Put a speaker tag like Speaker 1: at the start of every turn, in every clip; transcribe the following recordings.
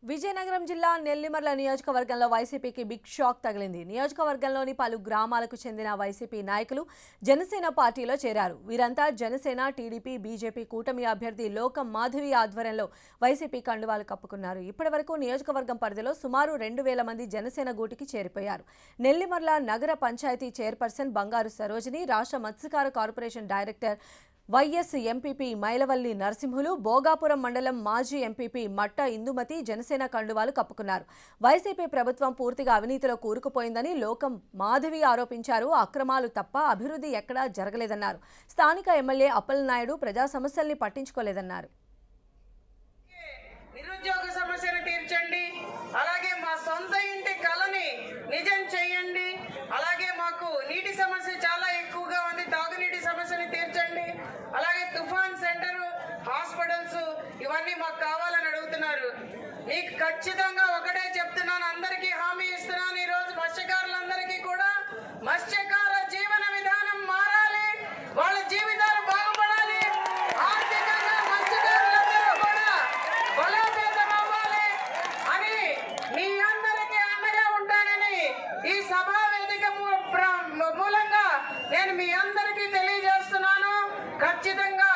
Speaker 1: విజయనగరం జిల్లా నెల్లిమర్ల నియోజకవర్గంలో వైసీపీకి బిగ్ షాక్ తగిలింది. నియోజకవర్గంలోని పలు గ్రామాలకు చెందిన వైసీపీ నాయకులు జనసేన పార్టీలో చేరారు. వీరంతా జనసేన, టీడీపీ, బీజేపీ కూటమి అభ్యర్థి లోకం మాధవి ఆధ్వర్యంలో వైసీపీ కండువాలు కప్పుకున్నారు. ఇప్పటివరకు నియోజకవర్గం పరిధిలో సుమారు 2000 మంది జనసేన గూటికి చేరిపోయారు. నెల్లిమర్ల నగర పంచాయతీ చైర్పర్సన్ బంగారు సరోజిని, రాష్ట్ర మత్స్యకార corporation director vice MPP Mailavalli Narasimhulu, Bhogapuram మండలం మాజీ ఎంపీపీ మట్ట ఇందుమతి జనసేన కండువాలు కప్పుకున్నారు. వైసీపీ ప్రభుత్వం పూర్తిగా అవినీతిలో కూరుకుపోయిందని లోకం మాధవి ఆరోపించారు. అక్రమాలు తప్ప అభివృద్ధి ఎక్కడా జరగలేదన్నారు. స్థానిక ఎమ్మెల్యే అప్పలనాయుడు ప్రజా సమస్యల్ని పట్టించుకోలేదన్నారు.
Speaker 2: నిరుద్యోగ సమస్యను తీర్చండి, అలాగే మా సొంత ఇంటి కలని నిజం చేయండి, అలాగే మాకు నీటి సమస్య చాలా ఎక్కువగా ఉంది, తాగునీటి సమస్యని తీర్చండి, అలాగే తుఫాన్ సెంటర్, హాస్పిటల్స్ ఇవన్నీ మాకు కావాలని అడుగుతున్నారు. మీకు ఖచ్చితంగా ఒకటే చెప్తున్నాను, అందరికీ హామీ ఇస్తున్నాను. ఈరోజు మత్స్యకారులందరికీ కూడా మత్స్యకార జీవన విధానం మారాలి, వాళ్ళ జీవితాలు బాగుపడాలి, ఆర్థికంగా మత్స్యకారులందరూ కూడా బలోపేతం అవ్వాలి అని మీ అందరికీ అండగా ఉంటానని ఈ సభా వేదిక మూలంగా నేను మీ అందరికీ తెలియజేస్తున్నాను. ఖచ్చితంగా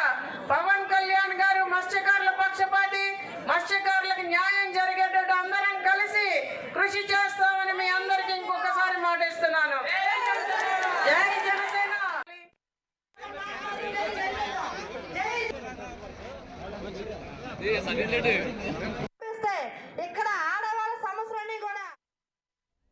Speaker 2: పవన్ కళ్యాణ్ గారు మత్స్యకారుల పక్షపాతి, మత్స్యకారులకు న్యాయం జరిగేటట్టు అందరం కలిసి కృషి చేస్తామని మీ అందరికీ ఇంకొకసారి మాటిస్తున్నాను. జై జనసేన.